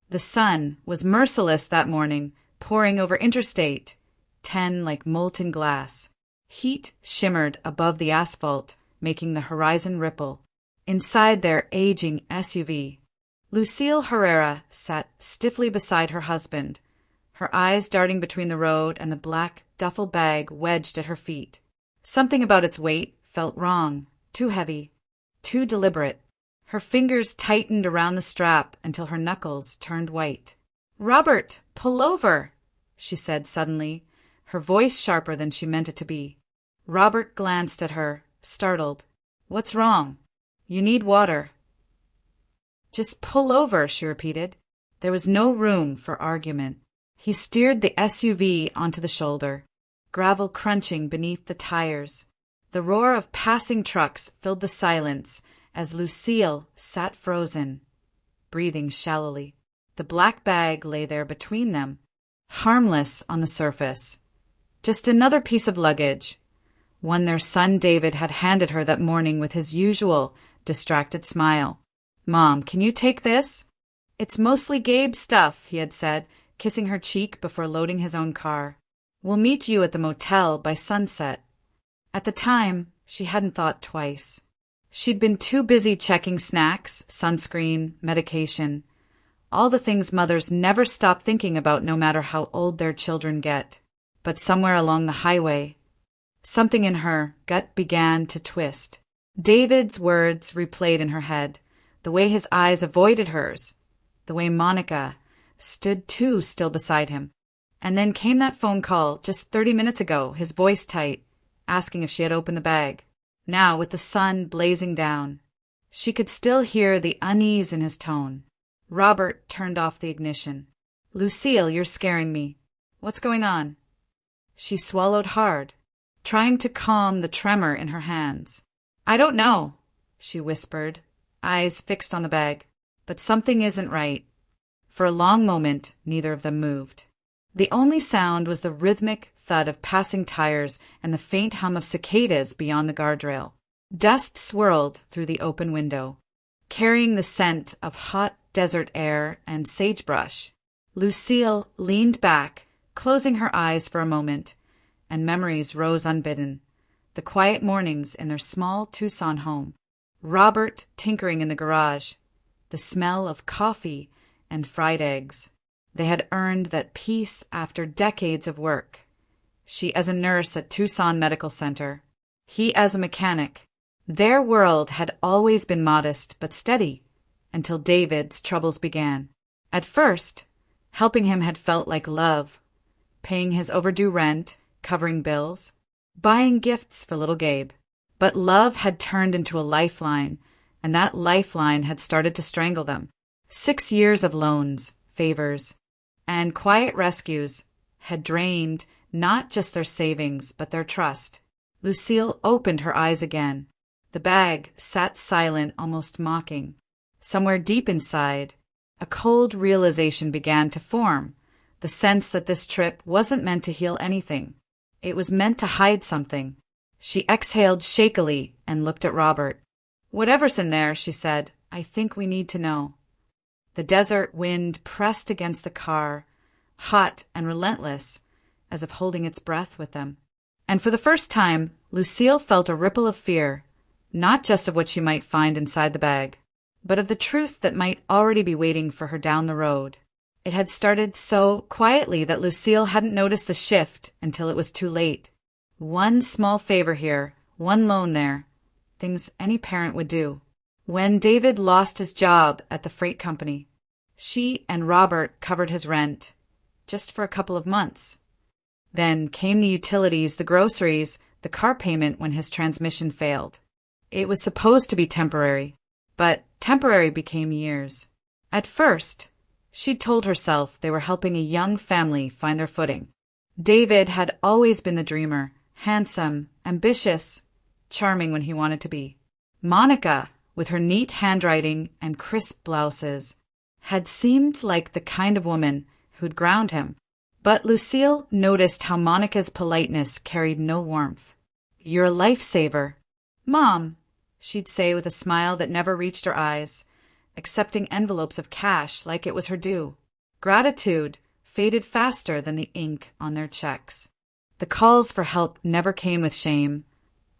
The sun was merciless that morning, pouring over Interstate 10 like molten glass. Heat shimmered above the asphalt, making the horizon ripple. Inside their aging SUV, Lucille Herrera sat stiffly beside her husband, her eyes darting between the road and the black duffel bag wedged at her feet. Something about its weight felt wrong, too heavy, too deliberate. Her fingers tightened around the strap until her knuckles turned white. "Robert, pull over," she said suddenly, her voice sharper than she meant it to be. Robert glanced at her, startled. "What's wrong?" "You need water." "Just pull over," she repeated. There was no room for argument. He steered the SUV onto the shoulder, gravel crunching beneath the tires. The roar of passing trucks filled the silence as Lucille sat frozen, breathing shallowly. The black bag lay there between them, harmless on the surface. Just another piece of luggage, one their son David had handed her that morning with his usual distracted smile. "Mom, can you take this?" "It's mostly Gabe's stuff," he had said, kissing her cheek before loading his own car. "We'll meet you at the motel by sunset." At the time, she hadn't thought twice. She'd been too busy checking snacks, sunscreen, medication, all the things mothers never stop thinking about no matter how old their children get. But somewhere along the highway, something in her gut began to twist. David's words replayed in her head, the way his eyes avoided hers, the way Monica stood too still beside him. And then came that phone call just 30 minutes ago, his voice tight, asking if she had opened the bag. Now, with the sun blazing down, she could still hear the unease in his tone. Robert turned off the ignition. "Lucille, you're scaring me. What's going on?" She swallowed hard, trying to calm the tremor in her hands. "I don't know," she whispered, eyes fixed on the bag. "But something isn't right." For a long moment, neither of them moved. The only sound was the rhythmic thud of passing tires and the faint hum of cicadas beyond the guardrail. Dust swirled through the open window, carrying the scent of hot desert air and sagebrush. Lucille leaned back, closing her eyes for a moment, and memories rose unbidden. The quiet mornings in their small Tucson home, Robert tinkering in the garage, the smell of coffee and fried eggs. They had earned that peace after decades of work. She as a nurse at Tucson Medical Center, he as a mechanic. Their world had always been modest but steady until David's troubles began. At first, helping him had felt like love, paying his overdue rent, covering bills, buying gifts for little Gabe. But love had turned into a lifeline, and that lifeline had started to strangle them. 6 years of loans, favors, and quiet rescues had drained not just their savings, but their trust. Lucille opened her eyes again. The bag sat silent, almost mocking. Somewhere deep inside, a cold realization began to form, the sense that this trip wasn't meant to heal anything. It was meant to hide something. She exhaled shakily and looked at Robert. "Whatever's in there," she said, "I think we need to know." The desert wind pressed against the car, hot and relentless, as if holding its breath with them. And for the first time, Lucille felt a ripple of fear, not just of what she might find inside the bag, but of the truth that might already be waiting for her down the road. It had started so quietly that Lucille hadn't noticed the shift until it was too late. One small favor here, one loan there, things any parent would do. When David lost his job at the freight company, she and Robert covered his rent, just for a couple of months. Then came the utilities, the groceries, the car payment when his transmission failed. It was supposed to be temporary, but temporary became years. At first, she'd told herself they were helping a young family find their footing. David had always been the dreamer, handsome, ambitious, charming when he wanted to be. Monica, with her neat handwriting and crisp blouses, had seemed like the kind of woman who'd ground him. But Lucille noticed how Monica's politeness carried no warmth. "You're a lifesaver." "Mom," she'd say with a smile that never reached her eyes, accepting envelopes of cash like it was her due. Gratitude faded faster than the ink on their checks. The calls for help never came with shame,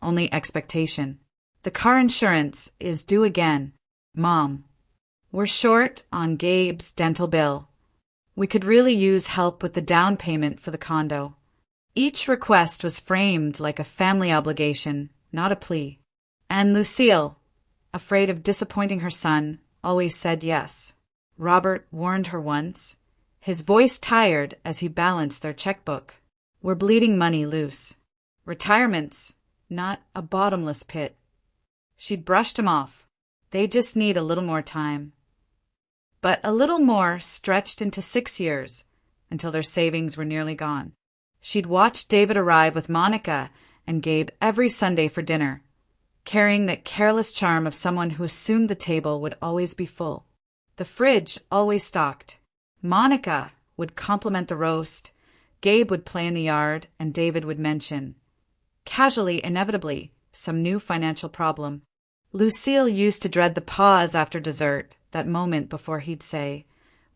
only expectation. The car insurance is due again. Mom. We're short on Gabe's dental bill. We could really use help with the down payment for the condo. Each request was framed like a family obligation, not a plea. And Lucille, afraid of disappointing her son, always said yes. Robert warned her once, his voice tired as he balanced their checkbook. We're bleeding money loose. Retirement's not a bottomless pit. She'd brushed him off. They just need a little more time. But a little more stretched into 6 years, until their savings were nearly gone. She'd watched David arrive with Monica and Gabe every Sunday for dinner, carrying that careless charm of someone who assumed the table would always be full. The fridge always stocked. Monica would compliment the roast, Gabe would play in the yard, and David would mention, casually, inevitably, some new financial problem. Lucille used to dread the pause after dessert, that moment before he'd say,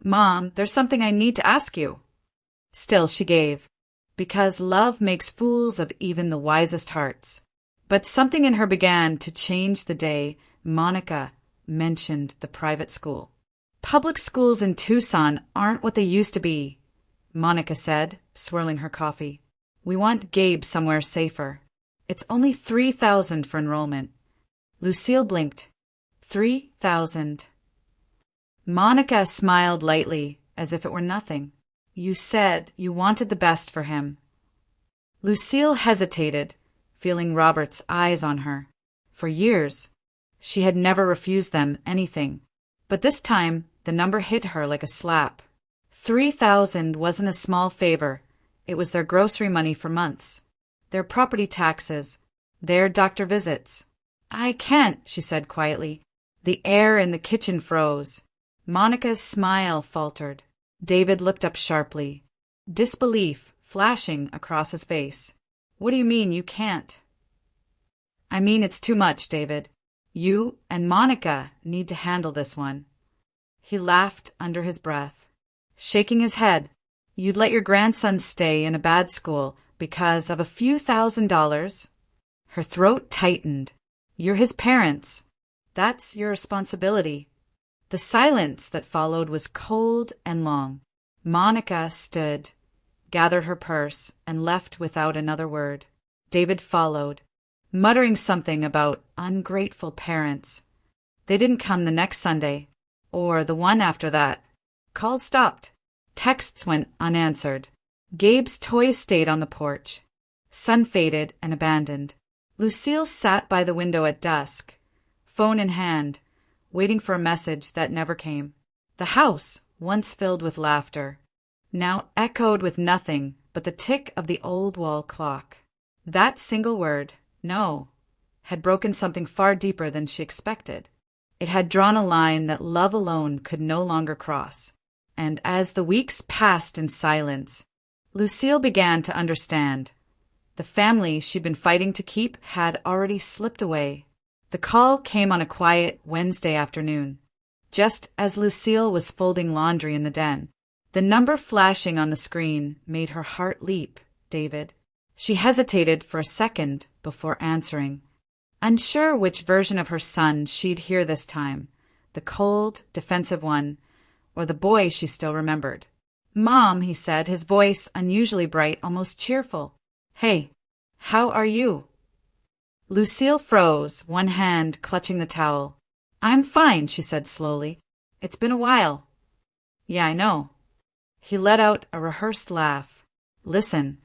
Mom, there's something I need to ask you. Still she gave, because love makes fools of even the wisest hearts. But something in her began to change the day Monica mentioned the private school. Public schools in Tucson aren't what they used to be, Monica said, swirling her coffee. We want Gabe somewhere safer. It's only $3,000 for enrollment. Lucille blinked. $3,000. Monica smiled lightly, as if it were nothing. You said you wanted the best for him. Lucille hesitated, feeling Robert's eyes on her. For years, she had never refused them anything. But this time, the number hit her like a slap. $3,000 wasn't a small favor. It was their grocery money for months, their property taxes, their doctor visits. I can't, she said quietly. The air in the kitchen froze. Monica's smile faltered. David looked up sharply, disbelief flashing across his face. What do you mean you can't? I mean it's too much, David. You and Monica need to handle this one. He laughed under his breath, shaking his head. You'd let your grandson stay in a bad school because of a few $1,000s? Her throat tightened. You're his parents. That's your responsibility. The silence that followed was cold and long. Monica stood, gathered her purse, and left without another word. David followed, muttering something about ungrateful parents. They didn't come the next Sunday, or the one after that. Calls stopped. Texts went unanswered. Gabe's toys stayed on the porch, sun-faded and abandoned. Lucille sat by the window at dusk, phone in hand, waiting for a message that never came. The house, once filled with laughter, now echoed with nothing but the tick of the old wall clock. That single word, no, had broken something far deeper than she expected. It had drawn a line that love alone could no longer cross. And as the weeks passed in silence, Lucille began to understand. The family she'd been fighting to keep had already slipped away. The call came on a quiet Wednesday afternoon, just as Lucille was folding laundry in the den. The number flashing on the screen made her heart leap. David. She hesitated for a second before answering, unsure which version of her son she'd hear this time, the cold, defensive one, or the boy she still remembered. Mom, he said, his voice unusually bright, almost cheerful. Hey, how are you? Lucille froze, one hand clutching the towel. I'm fine, she said slowly. It's been a while. Yeah, I know. He let out a rehearsed laugh. Listen,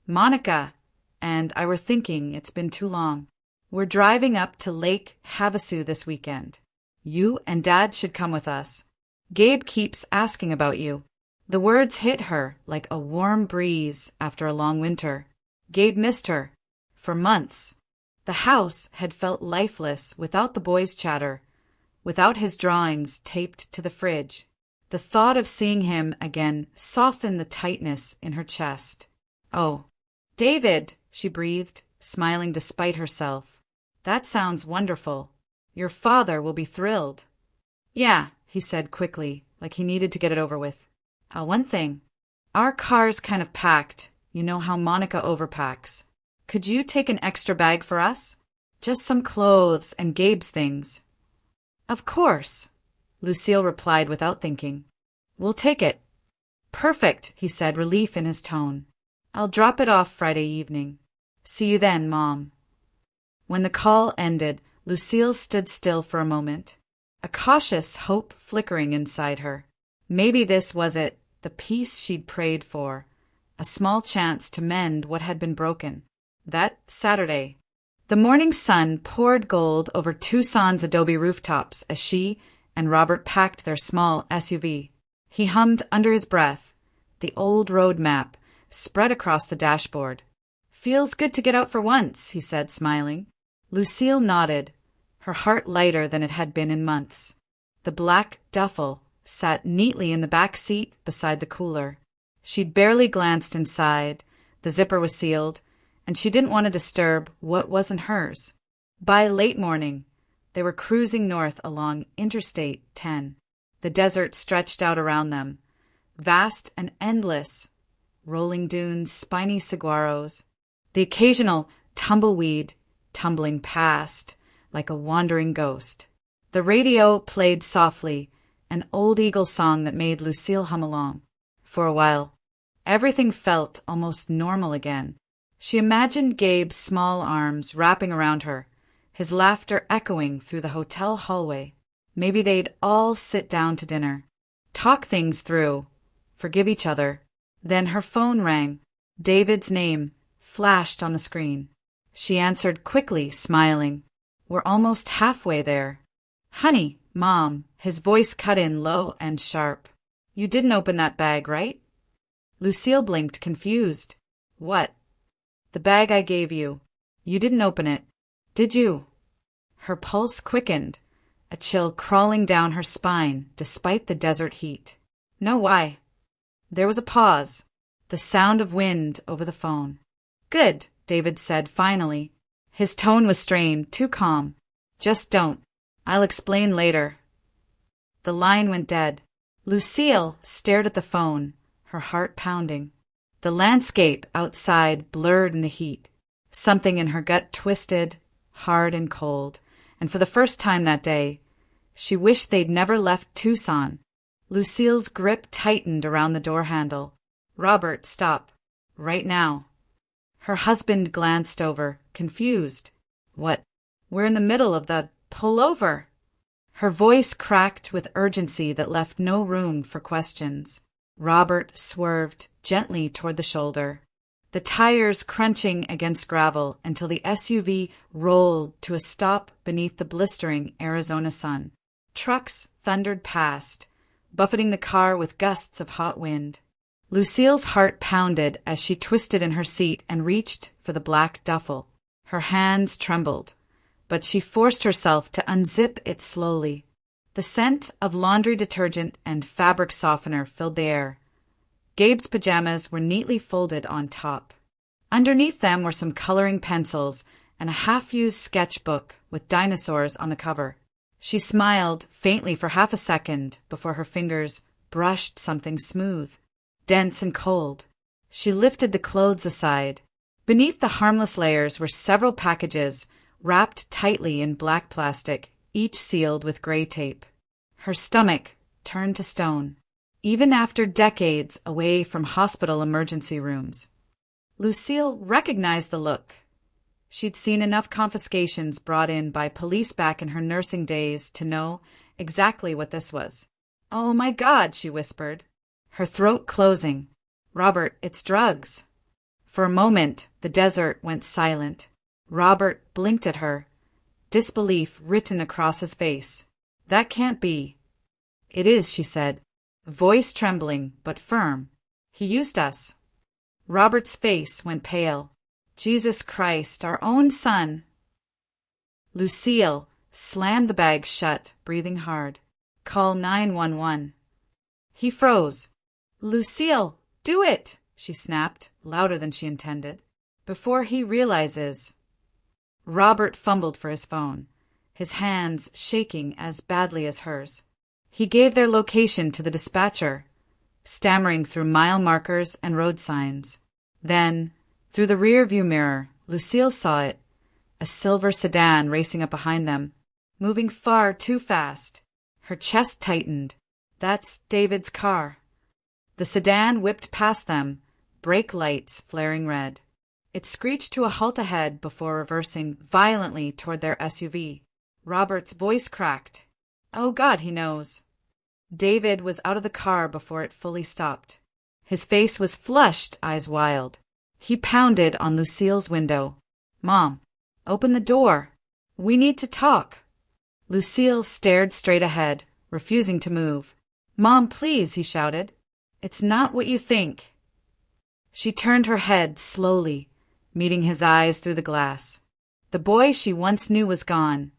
Monica and I were thinking it's been too long. We're driving up to Lake Havasu this weekend. You and Dad should come with us. Gabe keeps asking about you. The words hit her like a warm breeze after a long winter. Gabe missed her. For months. The house had felt lifeless without the boys' chatter, without his drawings taped to the fridge. The thought of seeing him again softened the tightness in her chest. Oh, David, she breathed, smiling despite herself. That sounds wonderful. Your father will be thrilled. Yeah, he said quickly, like he needed to get it over with. One thing. Our car's kind of packed. You know how Monica overpacks. Could you take an extra bag for us? Just some clothes and Gabe's things. Of course, Lucille replied without thinking. We'll take it. Perfect, he said, relief in his tone. I'll drop it off Friday evening. See you then, Mom. When the call ended, Lucille stood still for a moment, a cautious hope flickering inside her. Maybe this was it, the peace she'd prayed for, a small chance to mend what had been broken. That Saturday, the morning sun poured gold over Tucson's adobe rooftops as she and Robert packed their small SUV. He hummed under his breath, the old road map spread across the dashboard. Feels good to get out for once, he said, smiling. Lucille nodded, her heart lighter than it had been in months. The black duffel sat neatly in the back seat beside the cooler. She'd barely glanced inside, the zipper was sealed, and she didn't want to disturb what wasn't hers. By late morning, they were cruising north along Interstate 10. The desert stretched out around them, vast and endless, rolling dunes, spiny saguaros, the occasional tumbleweed tumbling past like a wandering ghost. The radio played softly, an old Eagle song that made Lucille hum along. For a while, everything felt almost normal again. She imagined Gabe's small arms wrapping around her, his laughter echoing through the hotel hallway. Maybe they'd all sit down to dinner, talk things through, forgive each other. Then her phone rang. David's name flashed on the screen. She answered quickly, smiling. We're almost halfway there. Honey, Mom, his voice cut in low and sharp. You didn't open that bag, right? Lucille blinked, confused. What? The bag I gave you. You didn't open it, did you? Her pulse quickened, a chill crawling down her spine despite the desert heat. No, why? There was a pause, the sound of wind over the phone. Good, David said finally. His tone was strained, too calm. Just don't. I'll explain later. The line went dead. Lucille stared at the phone, her heart pounding. The landscape outside blurred in the heat. Something in her gut twisted, hard and cold, and for the first time that day, she wished they'd never left Tucson. Lucille's grip tightened around the door handle. Robert, stop. Right now. Her husband glanced over, confused. What? We're in the middle of the pull over. Her voice cracked with urgency that left no room for questions. Robert swerved gently toward the shoulder, the tires crunching against gravel until the SUV rolled to a stop beneath the blistering Arizona sun. Trucks thundered past, buffeting the car with gusts of hot wind. Lucille's heart pounded as she twisted in her seat and reached for the black duffel. Her hands trembled, but she forced herself to unzip it slowly. The scent of laundry detergent and fabric softener filled the air. Gabe's pajamas were neatly folded on top. Underneath them were some coloring pencils and a half-used sketchbook with dinosaurs on the cover. She smiled faintly for half a second before her fingers brushed something smooth, dense and cold. She lifted the clothes aside. Beneath the harmless layers were several packages wrapped tightly in black plastic, each sealed with gray tape. Her stomach turned to stone, even after decades away from hospital emergency rooms. Lucille recognized the look. She'd seen enough confiscations brought in by police back in her nursing days to know exactly what this was. Oh my God, she whispered, her throat closing. Robert, it's drugs. For a moment, the desert went silent. Robert blinked at her, disbelief written across his face. That can't be. It is, she said, voice trembling but firm. He used us. Robert's face went pale. Jesus Christ, our own son. Lucille slammed the bag shut, breathing hard. Call 911. He froze. Lucille, do it, she snapped, louder than she intended. Before he realizes. Robert fumbled for his phone, his hands shaking as badly as hers. He gave their location to the dispatcher, stammering through mile markers and road signs. Then, through the rear-view mirror, Lucille saw it, a silver sedan racing up behind them, moving far too fast. Her chest tightened. That's David's car. The sedan whipped past them, brake lights flaring red. It screeched to a halt ahead before reversing violently toward their SUV. Robert's voice cracked. Oh God, he knows. David was out of the car before it fully stopped. His face was flushed, eyes wild. He pounded on Lucille's window. Mom, open the door. We need to talk. Lucille stared straight ahead, refusing to move. Mom, please, he shouted. It's not what you think. She turned her head slowly, meeting his eyes through the glass. The boy she once knew was gone.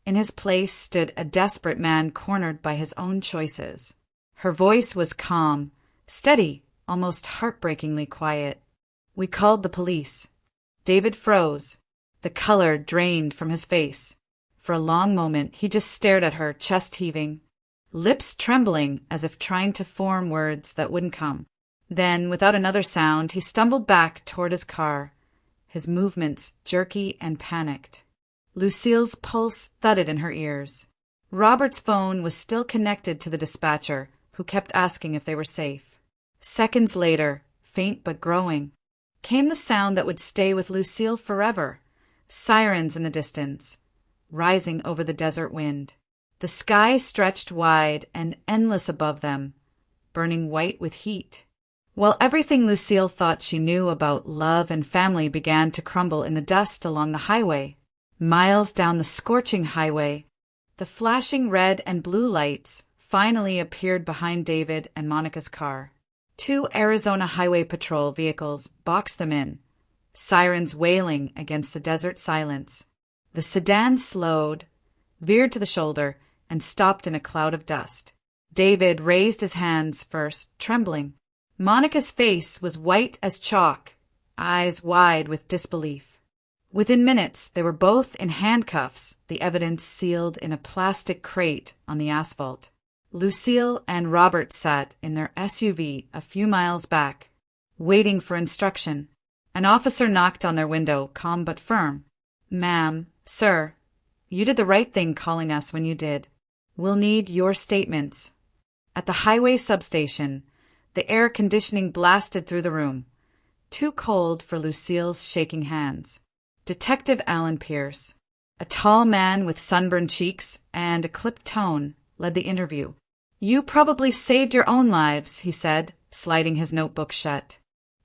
In his place stood a desperate man cornered by his own choices. Her voice was calm, steady, almost heartbreakingly quiet. We called the police. David froze. The color drained from his face. For a long moment, he just stared at her, chest heaving, lips trembling as if trying to form words that wouldn't come. Then, without another sound, he stumbled back toward his car, his movements jerky and panicked. Lucille's pulse thudded in her ears. Robert's phone was still connected to the dispatcher, who kept asking if they were safe. Seconds later, faint but growing, came the sound that would stay with Lucille forever. Sirens in the distance, rising over the desert wind. The sky stretched wide and endless above them, burning white with heat. While everything Lucille thought she knew about love and family began to crumble in the dust along the highway. Miles down the scorching highway, the flashing red and blue lights finally appeared behind David and Monica's car. 2 Arizona Highway Patrol vehicles boxed them in, sirens wailing against the desert silence. The sedan slowed, veered to the shoulder, and stopped in a cloud of dust. David raised his hands first, trembling. Monica's face was white as chalk, eyes wide with disbelief. Within minutes, they were both in handcuffs, the evidence sealed in a plastic crate on the asphalt. Lucille and Robert sat in their SUV a few miles back, waiting for instruction. An officer knocked on their window, calm but firm. Ma'am, sir, you did the right thing calling us when you did. We'll need your statements. At the highway substation, the air conditioning blasted through the room, too cold for Lucille's shaking hands. Detective Alan Pierce, a tall man with sunburned cheeks and a clipped tone, led the interview. You probably saved your own lives, he said, sliding his notebook shut.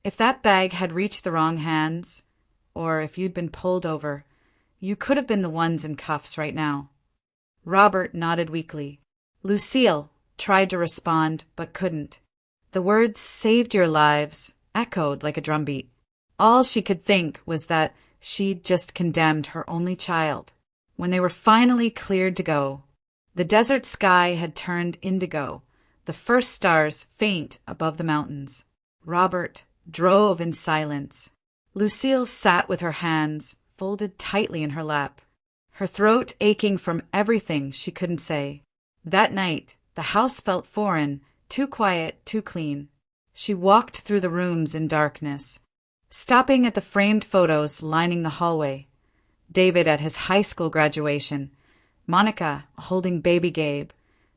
If that bag had reached the wrong hands, or if you'd been pulled over, you could have been the ones in cuffs right now. Robert nodded weakly. Lucille tried to respond, but couldn't. The words saved your lives echoed like a drumbeat. All she could think was that she'd just condemned her only child. When they were finally cleared to go, the desert sky had turned indigo, the first stars faint above the mountains. Robert drove in silence. Lucille sat with her hands folded tightly in her lap, her throat aching from everything she couldn't say. That night, the house felt foreign, too quiet, too clean. She walked through the rooms in darkness, stopping at the framed photos lining the hallway. David at his high school graduation, Monica holding baby Gabe,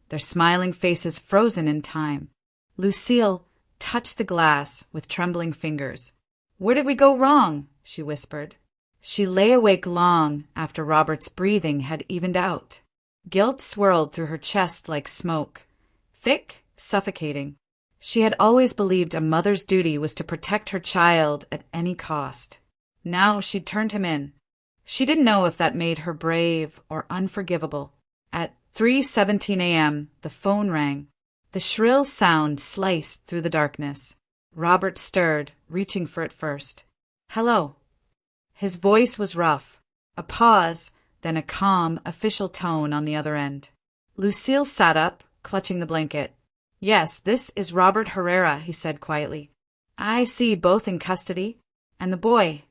their smiling faces frozen in time. Lucille touched the glass with trembling fingers. Where did we go wrong? She whispered. She lay awake long after Robert's breathing had evened out. Guilt swirled through her chest like smoke, thick, suffocating. She had always believed a mother's duty was to protect her child at any cost. Now she'd turned him in. She didn't know if that made her brave or unforgivable. At 3:17 a.m., the phone rang. The shrill sound sliced through the darkness. Robert stirred, reaching for it first. Hello. His voice was rough. A pause, then a calm, official tone on the other end. Lucille sat up, clutching the blanket. Yes, this is Robert Herrera, he said quietly. I see both in custody. And the boy.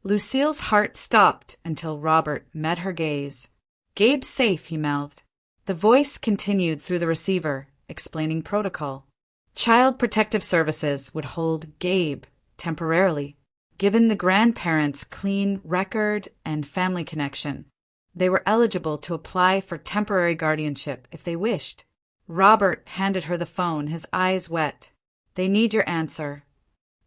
Lucille's heart stopped until Robert met her gaze. Gabe's safe, he mouthed. The voice continued through the receiver, explaining protocol. Child Protective Services would hold Gabe temporarily, given the grandparents' clean record and family connection. They were eligible to apply for temporary guardianship if they wished. Robert handed her the phone, his eyes wet. They need your answer.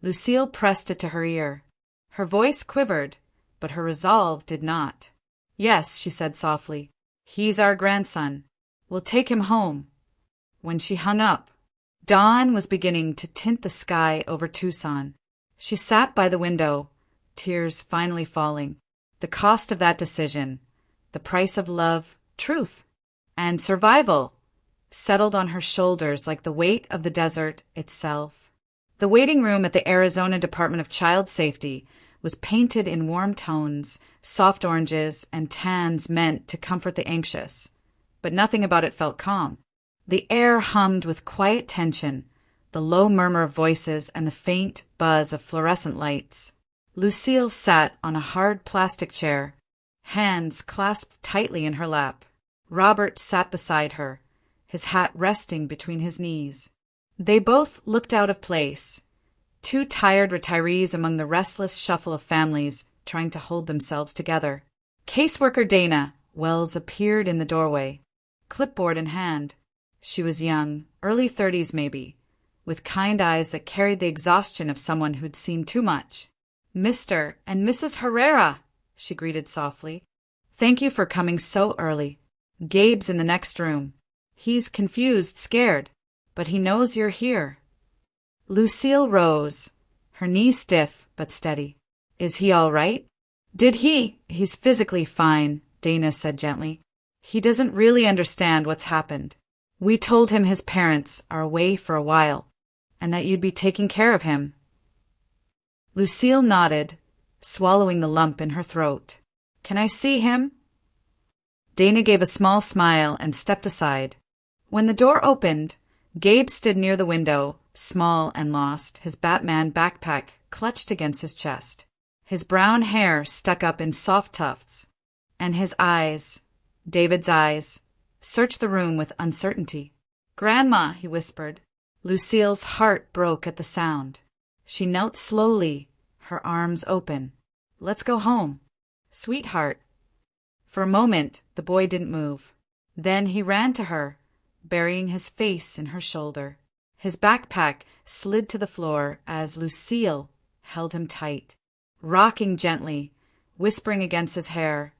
Lucille pressed it to her ear. Her voice quivered, but her resolve did not. Yes, she said softly. He's our grandson. We'll take him home. When she hung up, dawn was beginning to tint the sky over Tucson. She sat by the window, tears finally falling. The cost of that decision, the price of love, truth, and survival, settled on her shoulders like the weight of the desert itself. The waiting room at the Arizona Department of Child Safety was painted in warm tones, soft oranges and tans meant to comfort the anxious. But nothing about it felt calm. The air hummed with quiet tension, the low murmur of voices and the faint buzz of fluorescent lights. Lucille sat on a hard plastic chair, hands clasped tightly in her lap. Robert sat beside her, his hat resting between his knees. They both looked out of place, two tired retirees among the restless shuffle of families trying to hold themselves together. Caseworker Dana Wells appeared in the doorway, clipboard in hand. She was young, early 30s maybe, with kind eyes that carried the exhaustion of someone who'd seen too much. Mr. and Mrs. Herrera, she greeted softly. Thank you for coming so early. Gabe's in the next room. He's confused, scared, but he knows you're here. Lucille rose, her knees stiff but steady. Is he all right? He's physically fine, Dana said gently. He doesn't really understand what's happened. We told him his parents are away for a while, and that you'd be taking care of him. Lucille nodded, swallowing the lump in her throat. Can I see him? Dana gave a small smile and stepped aside. When the door opened, Gabe stood near the window, small and lost, his Batman backpack clutched against his chest. His brown hair stuck up in soft tufts, and his eyes, David's eyes, searched the room with uncertainty. Grandma, he whispered. Lucille's heart broke at the sound. She knelt slowly, her arms open. Let's go home. Sweetheart. For a moment, the boy didn't move. Then he ran to her, burying his face in her shoulder. His backpack slid to the floor as Lucille held him tight, rocking gently, whispering against his hair,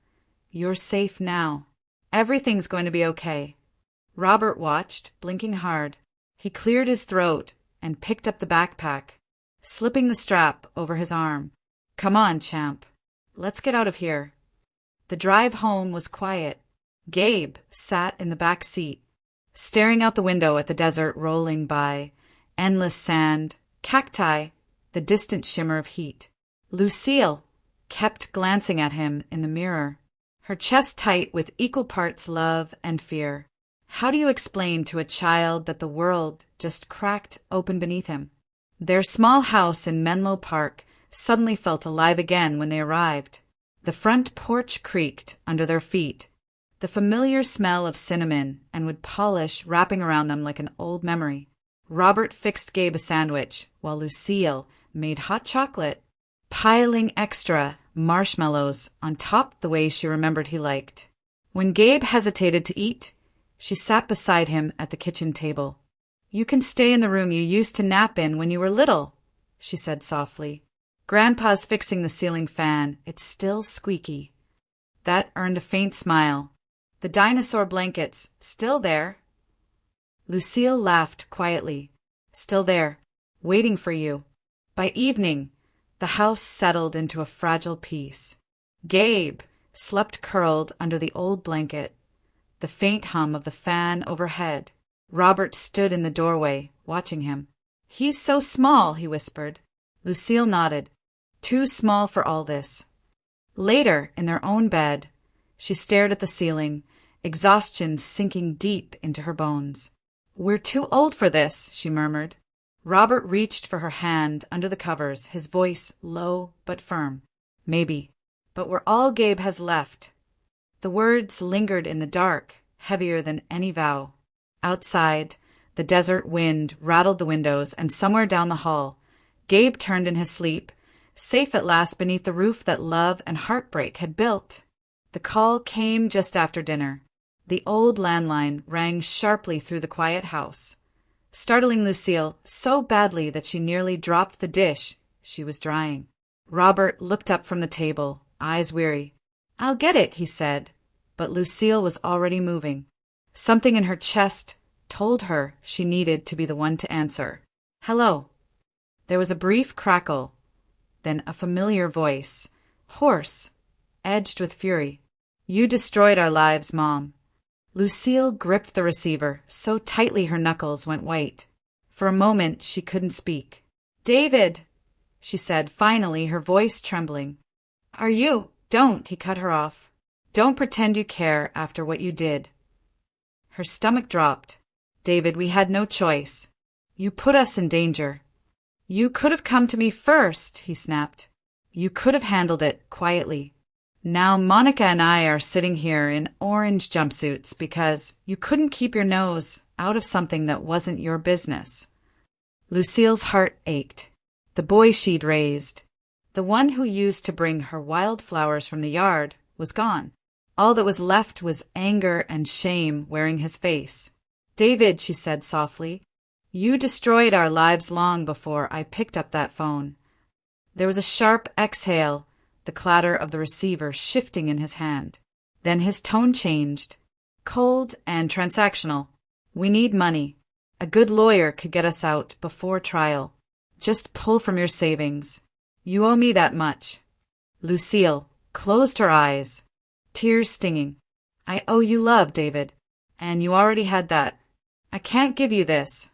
You're safe now. Everything's going to be okay. Robert watched, blinking hard. He cleared his throat and picked up the backpack, slipping the strap over his arm. Come on, champ. Let's get out of here. The drive home was quiet. Gabe sat in the back seat, staring out the window at the desert rolling by, endless sand, cacti, the distant shimmer of heat. Lucille kept glancing at him in the mirror, her chest tight with equal parts love and fear. How do you explain to a child that the world just cracked open beneath him? Their small house in Menlo Park suddenly felt alive again when they arrived. The front porch creaked under their feet, the familiar smell of cinnamon and wood polish wrapping around them like an old memory. Robert fixed Gabe a sandwich, while Lucille made hot chocolate, piling extra marshmallows on top the way she remembered he liked. When Gabe hesitated to eat, she sat beside him at the kitchen table. You can stay in the room you used to nap in when you were little, she said softly. Grandpa's fixing the ceiling fan. It's still squeaky. That earned a faint smile. The dinosaur blankets, still there. Lucille laughed quietly. Still there, waiting for you. By evening, the house settled into a fragile peace. Gabe slept curled under the old blanket, the faint hum of the fan overhead. Robert stood in the doorway, watching him. He's so small, he whispered. Lucille nodded. Too small for all this. Later, in their own bed, she stared at the ceiling, exhaustion sinking deep into her bones. We're too old for this, she murmured. Robert reached for her hand under the covers, his voice low but firm. Maybe, but we're all Gabe has left. The words lingered in the dark, heavier than any vow. Outside, the desert wind rattled the windows, and somewhere down the hall, Gabe turned in his sleep, safe at last beneath the roof that love and heartbreak had built. The call came just after dinner. The old landline rang sharply through the quiet house, startling Lucille so badly that she nearly dropped the dish she was drying. Robert looked up from the table, eyes weary. "I'll get it," he said, but Lucille was already moving. Something in her chest told her she needed to be the one to answer. "Hello." There was a brief crackle, then a familiar voice, hoarse, edged with fury. "You destroyed our lives, Mom." Lucille gripped the receiver so tightly her knuckles went white. For a moment she couldn't speak. "David," she said, finally, her voice trembling. "Are you—" "Don't," he cut her off. "Don't pretend you care after what you did." Her stomach dropped. "David, we had no choice. You put us in danger." "You could have come to me first," he snapped. "You could have handled it quietly. Now Monica and I are sitting here in orange jumpsuits because you couldn't keep your nose out of something that wasn't your business." Lucille's heart ached. The boy she'd raised, the one who used to bring her wildflowers from the yard, was gone. All that was left was anger and shame wearing his face. "David," she said softly, "you destroyed our lives long before I picked up that phone." There was a sharp exhale, the clatter of the receiver shifting in his hand. Then his tone changed, cold and transactional. "We need money. A good lawyer could get us out before trial. Just pull from your savings. You owe me that much." Lucille closed her eyes, tears stinging. "I owe you love, David, and you already had that. I can't give you this."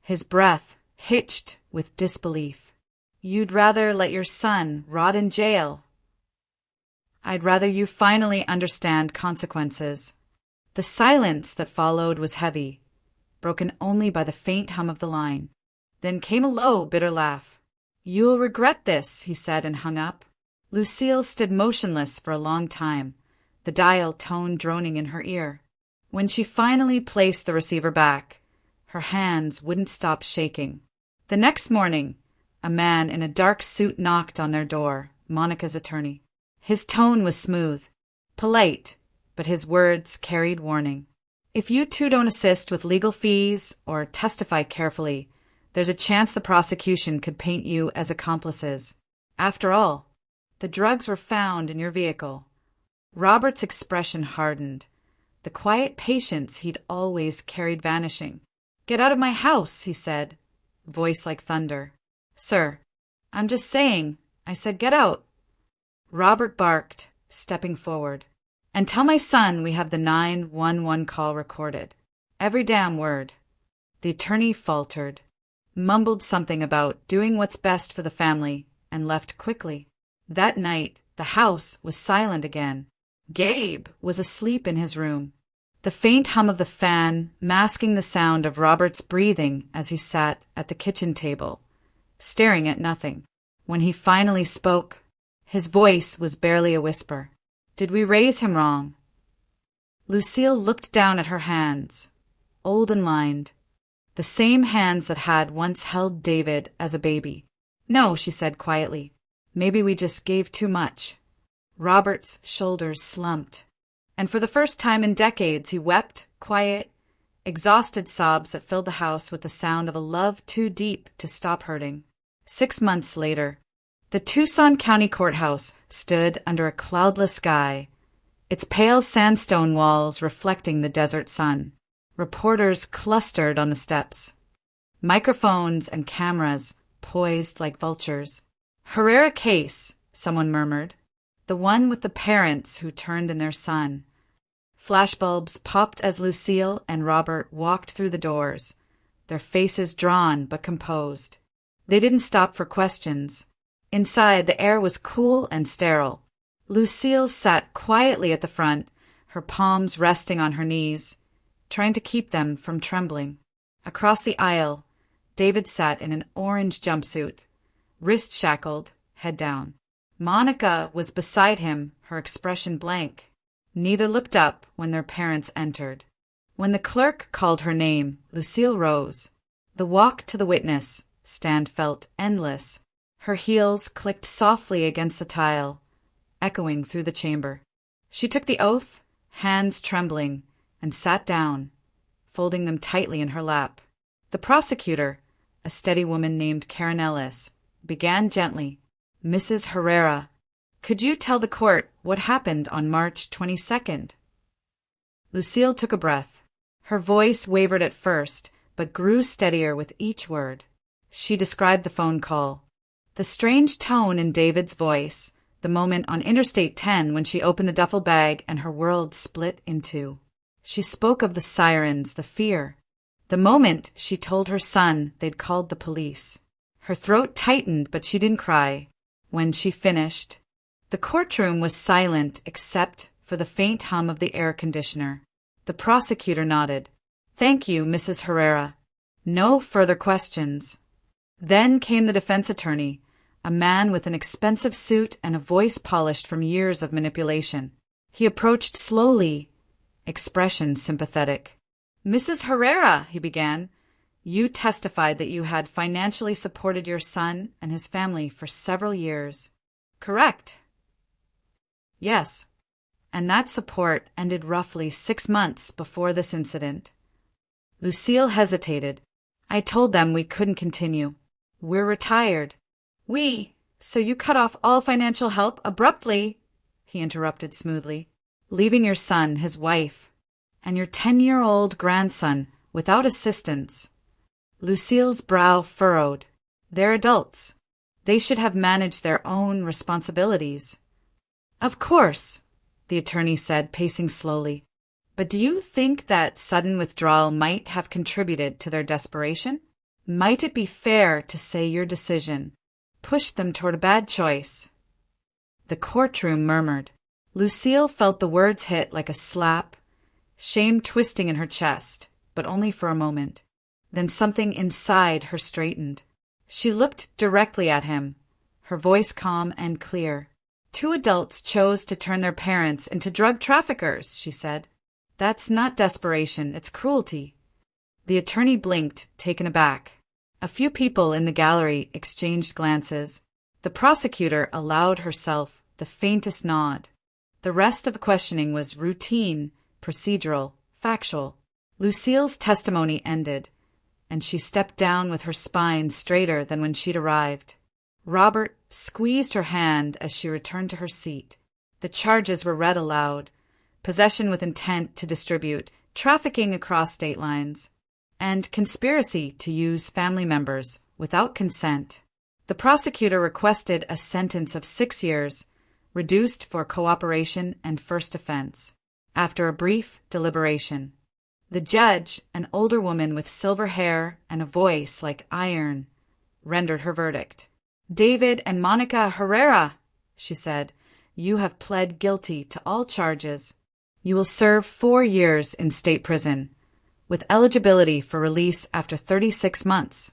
His breath hitched with disbelief. "You'd rather let your son rot in jail?" "I'd rather you finally understand consequences." The silence that followed was heavy, broken only by the faint hum of the line. Then came a low, bitter laugh. "You'll regret this," he said, and hung up. Lucille stood motionless for a long time, the dial tone droning in her ear. When she finally placed the receiver back, her hands wouldn't stop shaking. The next morning, a man in a dark suit knocked on their door, Monica's attorney. His tone was smooth, polite, but his words carried warning. "If you two don't assist with legal fees or testify carefully, there's a chance the prosecution could paint you as accomplices. After all, the drugs were found in your vehicle." Robert's expression hardened, the quiet patience he'd always carried vanishing. "Get out of my house," he said, voice like thunder. "Sir, I'm just saying. I said get out." Robert barked, stepping forward. "And tell my son we have the 911 call recorded. Every damn word." The attorney faltered, mumbled something about doing what's best for the family, and left quickly. That night, the house was silent again. Gabe was asleep in his room, the faint hum of the fan masking the sound of Robert's breathing as he sat at the kitchen table, staring at nothing. When he finally spoke, his voice was barely a whisper. "Did we raise him wrong?" Lucille looked down at her hands, old and lined, the same hands that had once held David as a baby. "No," she said quietly. "Maybe we just gave too much." Robert's shoulders slumped, and for the first time in decades he wept quiet, exhausted sobs that filled the house with the sound of a love too deep to stop hurting. 6 months later, the Tucson County Courthouse stood under a cloudless sky, its pale sandstone walls reflecting the desert sun. Reporters clustered on the steps, microphones and cameras poised like vultures. "Herrera case," someone murmured. "The one with the parents who turned in their son." Flashbulbs popped as Lucille and Robert walked through the doors, their faces drawn but composed. They didn't stop for questions. Inside, the air was cool and sterile. Lucille sat quietly at the front, her palms resting on her knees, trying to keep them from trembling. Across the aisle, David sat in an orange jumpsuit, wrist shackled, head down. Monica was beside him, her expression blank. Neither looked up when their parents entered. When the clerk called her name, Lucille rose. The walk to the witness stand felt endless. Her heels clicked softly against the tile, echoing through the chamber. She took the oath, hands trembling, and sat down, folding them tightly in her lap. The prosecutor, a steady woman named Karen Ellis, began gently. Mrs. Herrera, could you tell the court what happened on March 22nd? Lucille took a breath. Her voice wavered at first, but grew steadier with each word. She described the phone call. The strange tone in David's voice, the moment on Interstate 10 when she opened the duffel bag and her world split in two. She spoke of the sirens, the fear. The moment she told her son they'd called the police. Her throat tightened, but she didn't cry. When she finished, the courtroom was silent except for the faint hum of the air conditioner. The prosecutor nodded. Thank you, Mrs. Herrera. No further questions. Then came the defense attorney, a man with an expensive suit and a voice polished from years of manipulation. He approached slowly, expression sympathetic. Mrs. Herrera, he began, you testified that you had financially supported your son and his family for several years. Correct? Yes. And that support ended roughly 6 months before this incident. Lucille hesitated. I told them we couldn't continue. We're retired. So you cut off all financial help abruptly, he interrupted smoothly, leaving your son, his wife, and your 10-year-old grandson without assistance. Lucille's brow furrowed. They're adults. They should have managed their own responsibilities. Of course, the attorney said, pacing slowly. But do you think that sudden withdrawal might have contributed to their desperation? Might it be fair to say your decision pushed them toward a bad choice? The courtroom murmured. Lucille felt the words hit like a slap, shame twisting in her chest, but only for a moment. Then something inside her straightened. She looked directly at him, her voice calm and clear. 2 adults chose to turn their parents into drug traffickers, she said. That's not desperation, it's cruelty. The attorney blinked, taken aback. A few people in the gallery exchanged glances. The prosecutor allowed herself the faintest nod. The rest of the questioning was routine, procedural, factual. Lucille's testimony ended, and she stepped down with her spine straighter than when she'd arrived. Robert squeezed her hand as she returned to her seat. The charges were read aloud. Possession with intent to distribute, trafficking across state lines, and conspiracy to use family members without consent. The prosecutor requested a sentence of 6 years, reduced for cooperation and first offense. After a brief deliberation, the judge, an older woman with silver hair and a voice like iron, rendered her verdict. David and Monica Herrera, she said, you have pled guilty to all charges. You will serve 4 years in state prison, with eligibility for release after 36 months,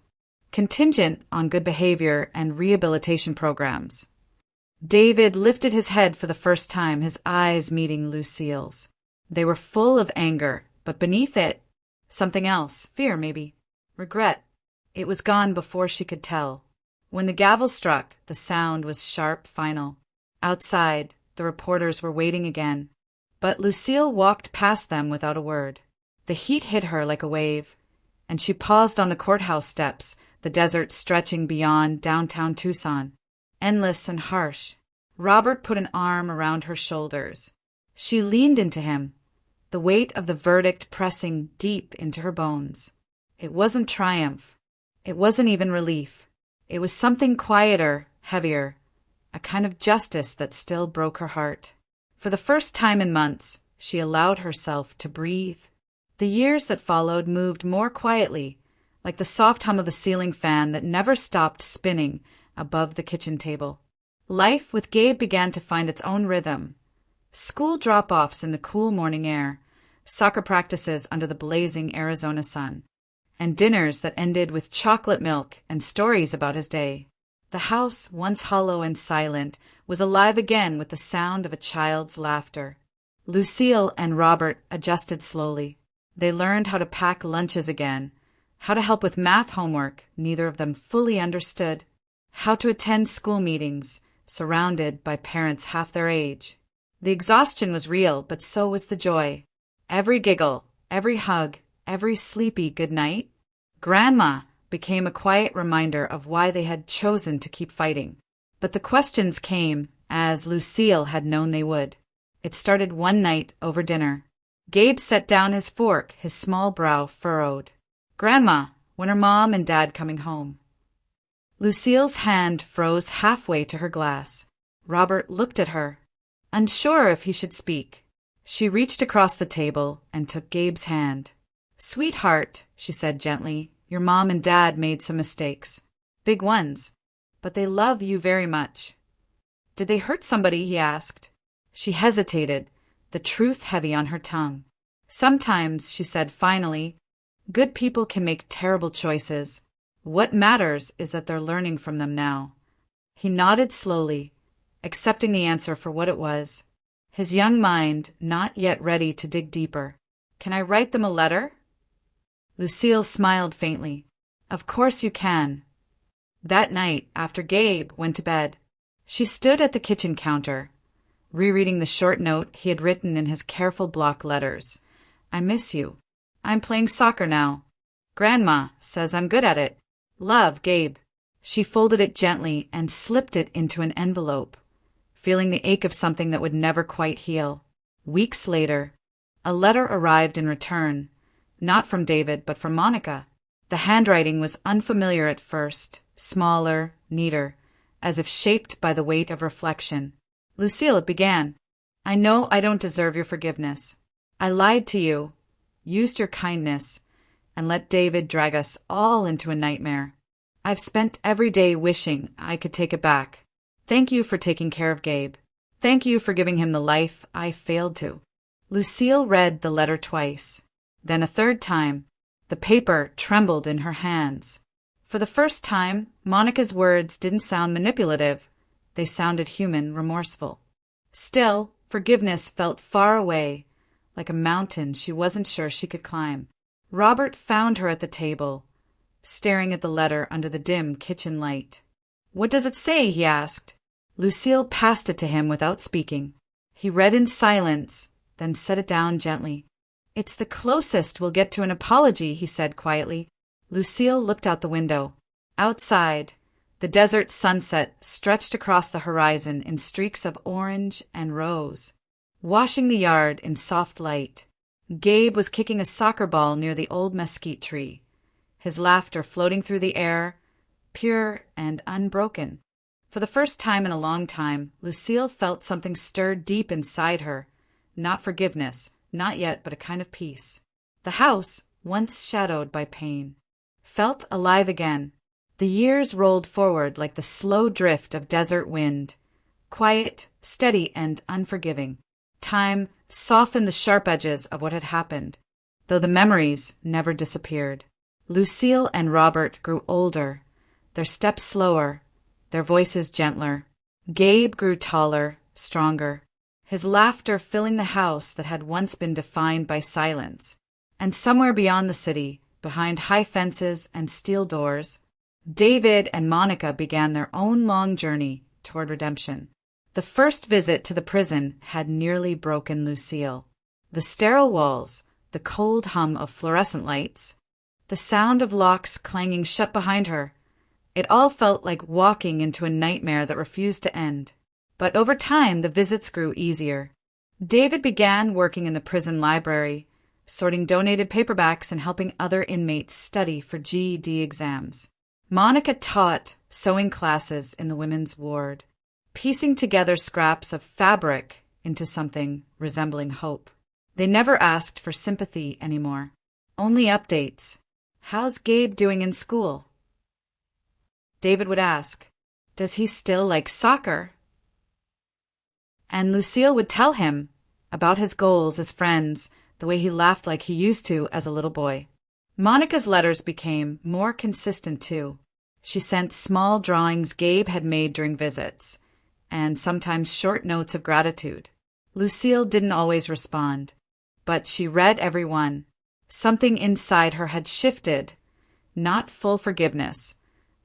contingent on good behavior and rehabilitation programs. David lifted his head for the first time, his eyes meeting Lucille's. They were full of anger, but beneath it, something else, fear maybe, regret. It was gone before she could tell. When the gavel struck, the sound was sharp, final. Outside, the reporters were waiting again, but Lucille walked past them without a word. The heat hit her like a wave, and she paused on the courthouse steps, the desert stretching beyond downtown Tucson, endless and harsh. Robert put an arm around her shoulders. She leaned into him, the weight of the verdict pressing deep into her bones. It wasn't triumph. It wasn't even relief. It was something quieter, heavier, a kind of justice that still broke her heart. For the first time in months, she allowed herself to breathe. The years that followed moved more quietly, like the soft hum of the ceiling fan that never stopped spinning above the kitchen table. Life with Gabe began to find its own rhythm. School drop-offs in the cool morning air, soccer practices under the blazing Arizona sun, and dinners that ended with chocolate milk and stories about his day. The house, once hollow and silent, was alive again with the sound of a child's laughter. Lucille and Robert adjusted slowly. They learned how to pack lunches again, how to help with math homework neither of them fully understood, how to attend school meetings, surrounded by parents half their age. The exhaustion was real, but so was the joy. Every giggle, every hug, every sleepy good night. Grandma became a quiet reminder of why they had chosen to keep fighting. But the questions came, as Lucille had known they would. It started one night over dinner. Gabe set down his fork, his small brow furrowed. "Grandma, when are Mom and Dad coming home?" Lucille's hand froze halfway to her glass. Robert looked at her, unsure if he should speak. She reached across the table and took Gabe's hand. "Sweetheart," she said gently, "your Mom and Dad made some mistakes. Big ones. But they love you very much." "Did they hurt somebody?" he asked. She hesitated, the truth heavy on her tongue. "Sometimes," she said finally, "good people can make terrible choices. What matters is that they're learning from them now." He nodded slowly, accepting the answer for what it was, his young mind not yet ready to dig deeper. "Can I write them a letter?" Lucille smiled faintly. "Of course you can." That night, after Gabe went to bed, she stood at the kitchen counter, rereading the short note he had written in his careful block letters. "I miss you. I'm playing soccer now. Grandma says I'm good at it. Love, Gabe." She folded it gently and slipped it into an envelope, feeling the ache of something that would never quite heal. Weeks later, a letter arrived in return, not from David but from Monica. The handwriting was unfamiliar at first, smaller, neater, as if shaped by the weight of reflection. "Lucille," it began, "I know I don't deserve your forgiveness. I lied to you, used your kindness, and let David drag us all into a nightmare. I've spent every day wishing I could take it back. Thank you for taking care of Gabe. Thank you for giving him the life I failed to." Lucille read the letter twice. Then a third time. The paper trembled in her hands. For the first time, Monica's words didn't sound manipulative. They sounded human, remorseful. Still, forgiveness felt far away, like a mountain she wasn't sure she could climb. Robert found her at the table, staring at the letter under the dim kitchen light. "What does it say?" he asked. Lucille passed it to him without speaking. He read in silence, then set it down gently. "It's the closest we'll get to an apology," he said quietly. Lucille looked out the window. Outside, the desert sunset stretched across the horizon in streaks of orange and rose, washing the yard in soft light. Gabe was kicking a soccer ball near the old mesquite tree, his laughter floating through the air, pure and unbroken. For the first time in a long time, Lucille felt something stir deep inside her. Not forgiveness, not yet, but a kind of peace. The house, once shadowed by pain, felt alive again. The years rolled forward like the slow drift of desert wind, quiet, steady, and unforgiving. Time softened the sharp edges of what had happened, though the memories never disappeared. Lucille and Robert grew older, their steps slower, their voices gentler. Gabe grew taller, stronger, his laughter filling the house that had once been defined by silence. And somewhere beyond the city, behind high fences and steel doors, David and Monica began their own long journey toward redemption. The first visit to the prison had nearly broken Lucille. The sterile walls, the cold hum of fluorescent lights, the sound of locks clanging shut behind her, it all felt like walking into a nightmare that refused to end. But over time, the visits grew easier. David began working in the prison library, sorting donated paperbacks and helping other inmates study for GED exams. Monica taught sewing classes in the women's ward, piecing together scraps of fabric into something resembling hope. They never asked for sympathy anymore, only updates. "How's Gabe doing in school?" David would ask, "Does he still like soccer?" And Lucille would tell him about his goals, his friends, the way he laughed like he used to as a little boy. Monica's letters became more consistent too. She sent small drawings Gabe had made during visits, and sometimes short notes of gratitude. Lucille didn't always respond, but she read every one. Something inside her had shifted, not full forgiveness,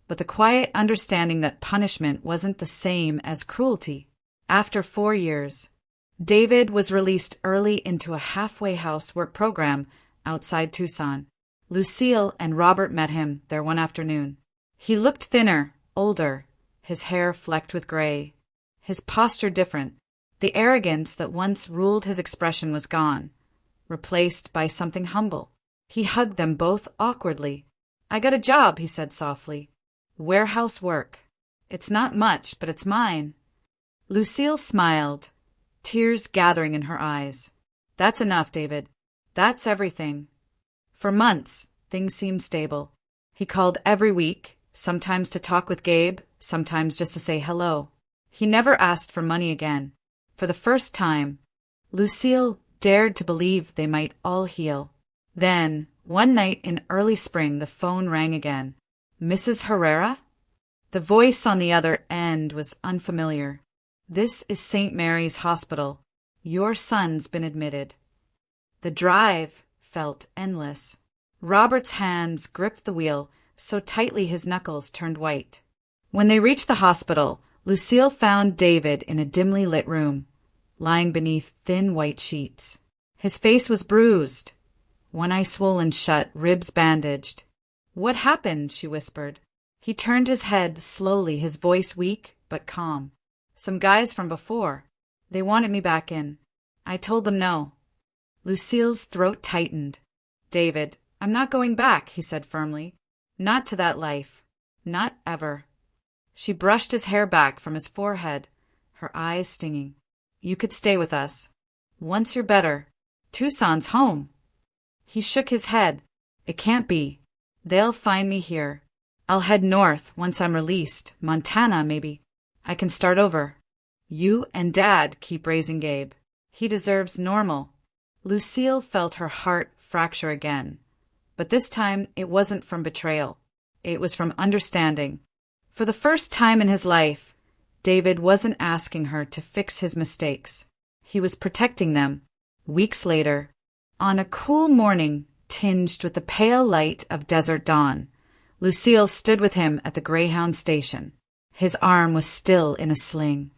but the quiet understanding that punishment wasn't the same as cruelty. After 4 years, David was released early into a halfway house work program outside Tucson. Lucille and Robert met him there one afternoon. He looked thinner, older, his hair flecked with gray, his posture different. The arrogance that once ruled his expression was gone, replaced by something humble. He hugged them both awkwardly. "I got a job," he said softly. "Warehouse work. It's not much, but it's mine." Lucille smiled, tears gathering in her eyes. "That's enough, David. That's everything." For months, things seemed stable. He called every week, sometimes to talk with Gabe, sometimes just to say hello. He never asked for money again. For the first time, Lucille dared to believe they might all heal. Then, one night in early spring, the phone rang again. "Mrs. Herrera?" The voice on the other end was unfamiliar. "This is St. Mary's Hospital. Your son's been admitted." The drive felt endless. Robert's hands gripped the wheel so tightly his knuckles turned white. When they reached the hospital, Lucille found David in a dimly lit room, lying beneath thin white sheets. His face was bruised, one eye swollen shut, ribs bandaged. "What happened?" she whispered. He turned his head slowly, his voice weak but calm. "Some guys from before. They wanted me back in. I told them no." Lucille's throat tightened. "David, I'm not going back," he said firmly. "Not to that life. Not ever." She brushed his hair back from his forehead, her eyes stinging. "You could stay with us. Once you're better. Tucson's home." He shook his head. "It can't be. They'll find me here. I'll head north once I'm released. Montana, maybe. I can start over. You and Dad keep raising Gabe. He deserves normal." Lucille felt her heart fracture again. But this time it wasn't from betrayal. It was from understanding. For the first time in his life, David wasn't asking her to fix his mistakes. He was protecting them. Weeks later, on a cool morning tinged with the pale light of desert dawn, Lucille stood with him at the Greyhound station. His arm was still in a sling,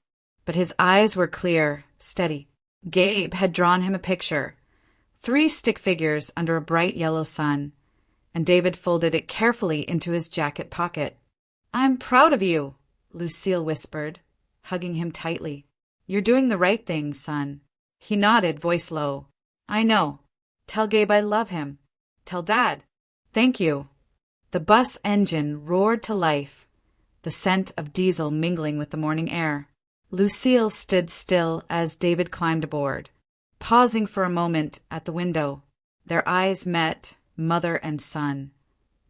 but his eyes were clear, steady. Gabe had drawn him a picture, 3 stick figures under a bright yellow sun, and David folded it carefully into his jacket pocket. "I'm proud of you," Lucille whispered, hugging him tightly. "You're doing the right thing, son." He nodded, voice low. "I know. Tell Gabe I love him. Tell Dad. Thank you." The bus engine roared to life, the scent of diesel mingling with the morning air. Lucille stood still as David climbed aboard, pausing for a moment at the window. Their eyes met, mother and son,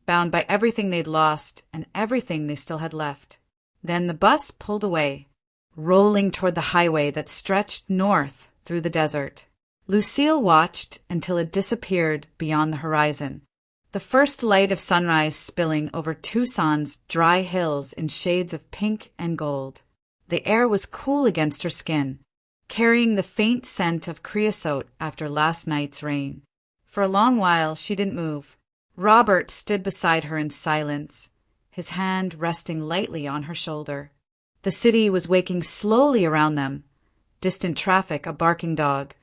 bound by everything they'd lost and everything they still had left. Then the bus pulled away, rolling toward the highway that stretched north through the desert. Lucille watched until it disappeared beyond the horizon, the first light of sunrise spilling over Tucson's dry hills in shades of pink and gold. The air was cool against her skin, carrying the faint scent of creosote after last night's rain. For a long while she didn't move. Robert stood beside her in silence, his hand resting lightly on her shoulder. The city was waking slowly around them. Distant traffic, a barking dog,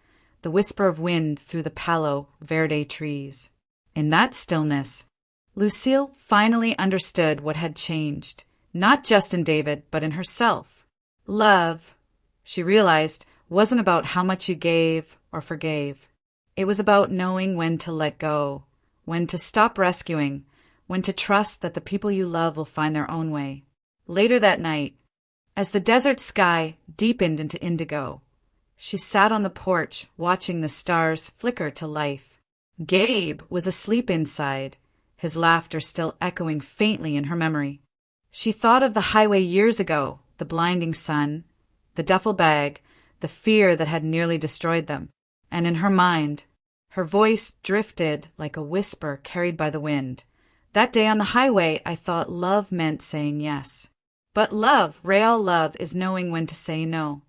the whisper of wind through the Palo Verde trees. In that stillness, Lucille finally understood what had changed, not just in David, but in herself. Love, she realized, wasn't about how much you gave or forgave. It was about knowing when to let go, when to stop rescuing, when to trust that the people you love will find their own way. Later that night, as the desert sky deepened into indigo, she sat on the porch watching the stars flicker to life. Gabe was asleep inside, his laughter still echoing faintly in her memory. She thought of the highway years ago, the blinding sun, the duffel bag, the fear that had nearly destroyed them. And in her mind, her voice drifted like a whisper carried by the wind. That day on the highway, I thought love meant saying yes. But love, real love, is knowing when to say no.